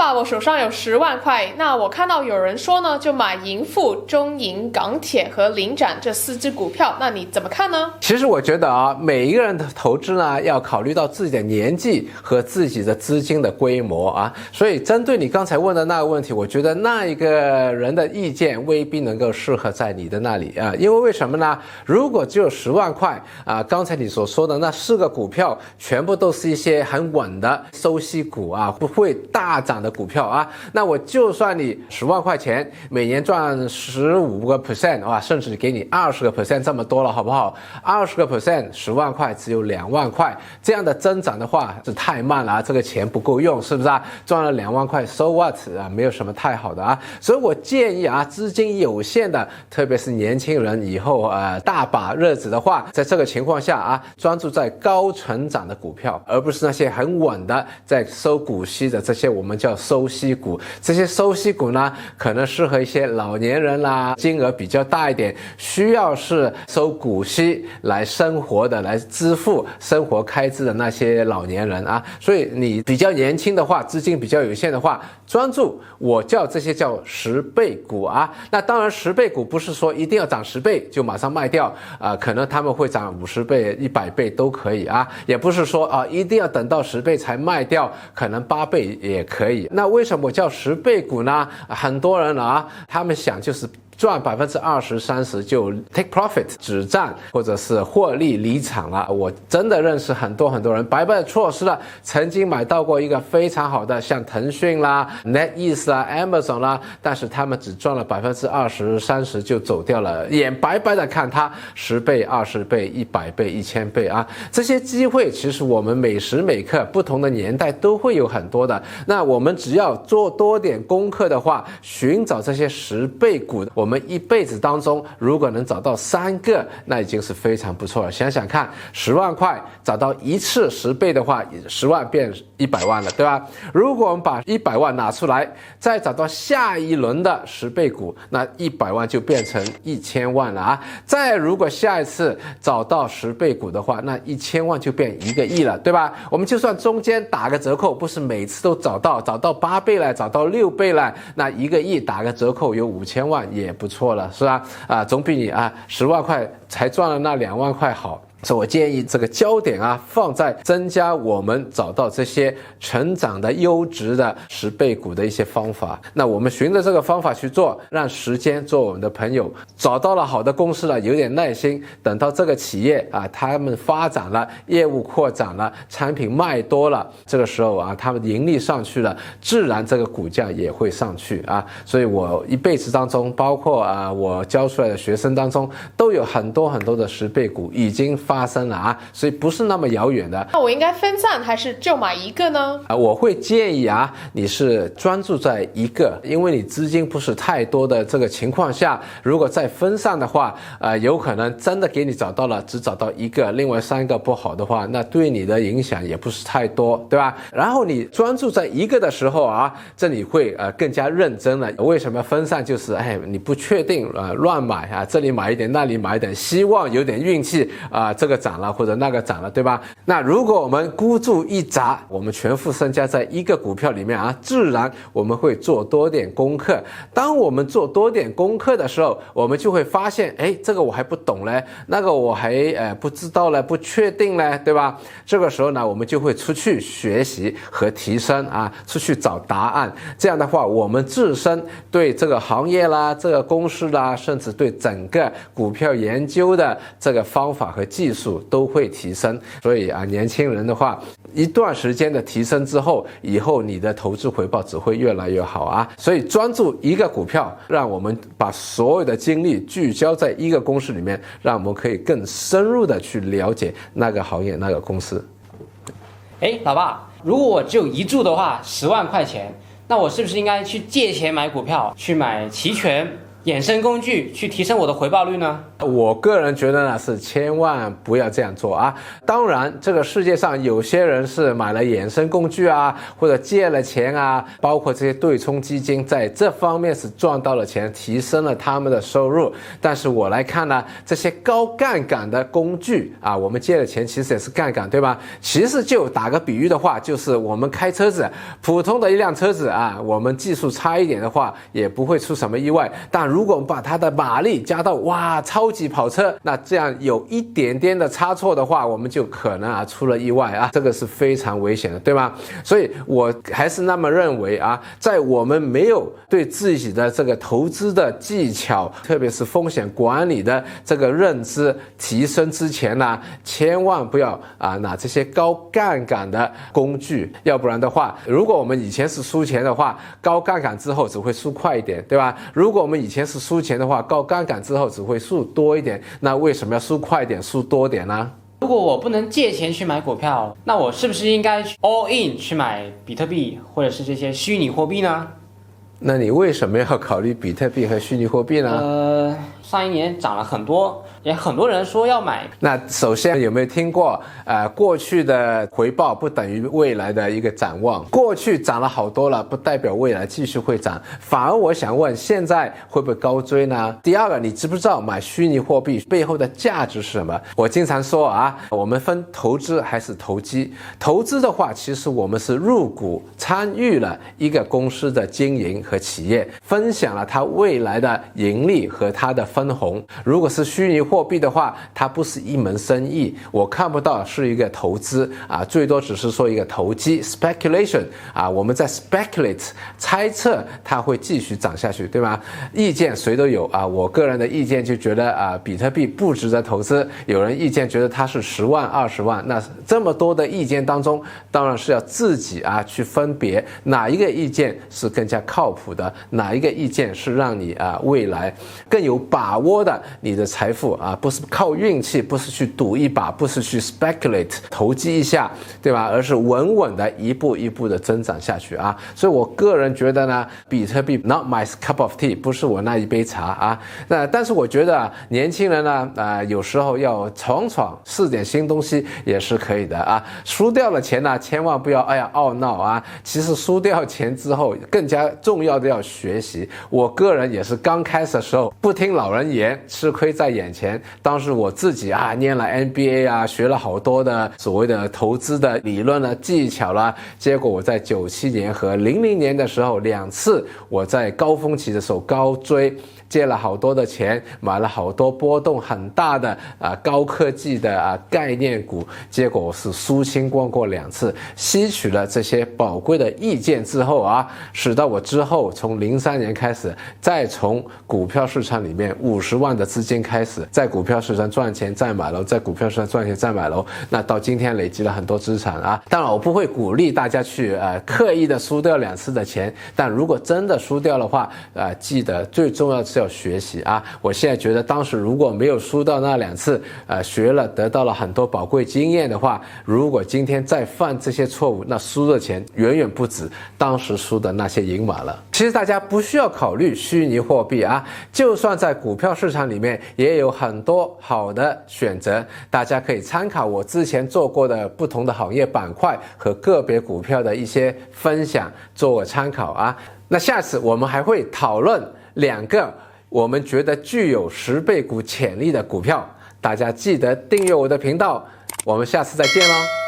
爸，我手上有10万块，那我看到有人说呢，就买盈富、中银、港铁和领展这4只股票，那你怎么看呢？其实我觉得啊，每一个人的投资呢，要考虑到自己的年纪和自己的资金的规模啊，所以针对你刚才问的那个问题，我觉得那一个人的意见未必能够适合在你的那里啊，因为什么呢？如果只有10万块啊，刚才你所说的那4个股票，全部都是一些很稳的收息股啊，不会大涨的股票啊，那我就算你10万块钱，每年赚15%啊，甚至给你20%这么多了，好不好？20%，10万块只有2万块，这样的增长的话是太慢了啊，这个钱不够用，是不是啊？赚了2万块 ，so what 啊，没有什么太好的啊，所以我建议啊，资金有限的，特别是年轻人以后大把日子的话，在这个情况下啊，专注在高成长的股票，而不是那些很稳的在收股息的这些我们叫收息股。这些收息股呢，可能适合一些老年人啦，金额比较大一点，需要是收股息来生活的，来支付生活开支的那些老年人啊。所以你比较年轻的话，资金比较有限的话，专注我叫这些叫10倍股啊。那当然10倍股不是说一定要涨10倍就马上卖掉啊，可能他们会涨50倍、100倍都可以啊，也不是说啊一定要等到10倍才卖掉，可能8倍也可以。那为什么我叫10倍股呢？很多人啊，他们想就是赚20%、30%就 take profit 止赚，或者是获利离场了。我真的认识很多人白白错失了曾经买到过一个非常好的，像腾讯啦、NetEase 啦、Amazon 啦，但是他们只赚了20%、30%就走掉了，眼白白的看它10倍、20倍、100倍、1000倍啊！这些机会其实我们每时每刻不同的年代都会有很多的。那我们只要做多点功课的话，寻找这些10倍股，我们一辈子当中如果能找到3个，那已经是非常不错了。想想看，10万块找到一次10倍的话，10万变100万了，对吧？如果我们把100万拿出来，再找到下一轮的10倍股，那100万就变成1000万了啊！再如果下一次找到10倍股的话，那1000万就变1个亿了，对吧？我们就算中间打个折扣，不是每次都找到8倍了，找到6倍了，那1个亿打个折扣有5000万也不错了，是吧？总比你10万块才赚了那2万块好。所以我建议这个焦点放在增加我们找到这些成长的优质的10倍股的一些方法。那我们循着这个方法去做，让时间做我们的朋友，找到了好的公司了，有点耐心，等到这个企业他们发展了，业务扩展了，产品卖多了，这个时候他们盈利上去了，自然这个股价也会上去啊。所以我一辈子当中，包括我教出来的学生当中，都有很多的10倍股已经发生了所以不是那么遥远的。那我应该分散还是就买一个呢？我会建议你是专注在一个，因为你资金不是太多的这个情况下，如果再分散的话，有可能真的给你找到了，只找到一个，另外3个不好的话，那对你的影响也不是太多，对吧？然后你专注在一个的时候这里会更加认真了。为什么分散？就是你不确定乱买这里买一点，那里买一点，希望有点运气这个涨了或者那个涨了，对吧？那如果我们孤注一掷，我们全副身家在一个股票里面自然我们会做多点功课。当我们做多点功课的时候，我们就会发现，这个我还不懂嘞，那个我还不知道嘞，不确定嘞，对吧？这个时候呢，我们就会出去学习和提升出去找答案。这样的话，我们自身对这个行业啦、这个公司啦，甚至对整个股票研究的这个方法和技术都会提升。所以年轻人的话，一段时间的提升之后，以后你的投资回报只会越来越好所以专注一个股票，让我们把所有的精力聚焦在一个公司里面，让我们可以更深入的去了解那个行业、那个公司。老爸，如果我只有一注的话，10万块钱，那我是不是应该去借钱买股票，去买期权、衍生工具，去提升我的回报率呢？我个人觉得呢，是千万不要这样做啊。当然，这个世界上有些人是买了衍生工具啊，或者借了钱啊，包括这些对冲基金，在这方面是赚到了钱，提升了他们的收入。但是我来看呢，这些高杠杆的工具啊，我们借了钱其实也是杠杆，对吧？其实就打个比喻的话，就是我们开车子，普通的一辆车子啊，我们技术差一点的话，也不会出什么意外。但如果我们把它的马力加到哇超级跑车，那这样有一点点的差错的话，我们就可能啊出了意外啊，这个是非常危险的，对吗？所以我还是那么认为啊，在我们没有对自己的这个投资的技巧，特别是风险管理的这个认知提升之前呢，千万不要啊拿这些高杠杆的工具，要不然的话，如果我们以前是输钱的话，高杠杆之后只会输快一点，对吧？如果我们以前是输钱的话，高杠杆之后只会输多一点，那为什么要输快一点、输多点呢？如果我不能借钱去买股票，那我是不是应该 all in 去买比特币或者是这些虚拟货币呢？那你为什么要考虑比特币和虚拟货币呢？上一年涨了很多，也很多人说要买。那首先有没有听过，过去的回报不等于未来的一个展望？过去涨了好多了，不代表未来继续会涨。反而我想问，现在会不会高追呢？第二个，你知不知道买虚拟货币背后的价值是什么？我经常说啊，我们分投资还是投机。投资的话，其实我们是入股参与了一个公司的经营和企业，分享了它未来的盈利和它的分红。如果是虚拟货币的话，它不是一门生意，我看不到是一个投资啊，最多只是说一个投机 speculation 啊，我们在 speculate 猜测它会继续涨下去，对吗？意见谁都有啊，我个人的意见就觉得啊，比特币不值得投资，有人意见觉得它是10万20万，那这么多的意见当中，当然是要自己啊去分别哪一个意见是更加靠谱的，哪一个意见是让你啊未来更有把握的，你的财富啊不是靠运气，不是去赌一把，不是去 speculate 投机一下，对吧？而是稳稳的一步一步的增长下去啊。所以我个人觉得呢，比特币 not my cup of tea， 不是我那一杯茶啊。但是我觉得年轻人呢，有时候要闯闯试点新东西也是可以的啊。输掉了钱呢，千万不要懊恼啊。其实输掉钱之后，更加重要的要学习。我个人也是刚开始的时候不听老人言，吃亏在眼前。当时我自己啊念了 MBA 啊，学了好多的所谓的投资的理论了、技巧了。结果我在97年和00年的时候2次，我在高峰期的时候高追，借了好多的钱，买了好多波动很大的高科技的概念股，结果我是输清光过2次，吸取了这些宝贵的意见之后啊，使到我之后从03年开始，再从股票市场里面50万的资金开始，在股票市场赚钱再买楼，在股票市场赚钱再买楼，那到今天累积了很多资产啊。当然我不会鼓励大家去刻意的输掉2次的钱，但如果真的输掉的话，记得最重要的是要学习啊。我现在觉得当时如果没有输到那2次，学了得到了很多宝贵经验的话，如果今天再犯这些错误，那输的钱远远不止当时输的那些银码了。其实大家不需要考虑虚拟货币啊，就算在股票市场里面也有很多好的选择，大家可以参考我之前做过的不同的行业板块和个别股票的一些分享，做个参考啊。那下次我们还会讨论2个我们觉得具有10倍股潜力的股票，大家记得订阅我的频道，我们下次再见咯。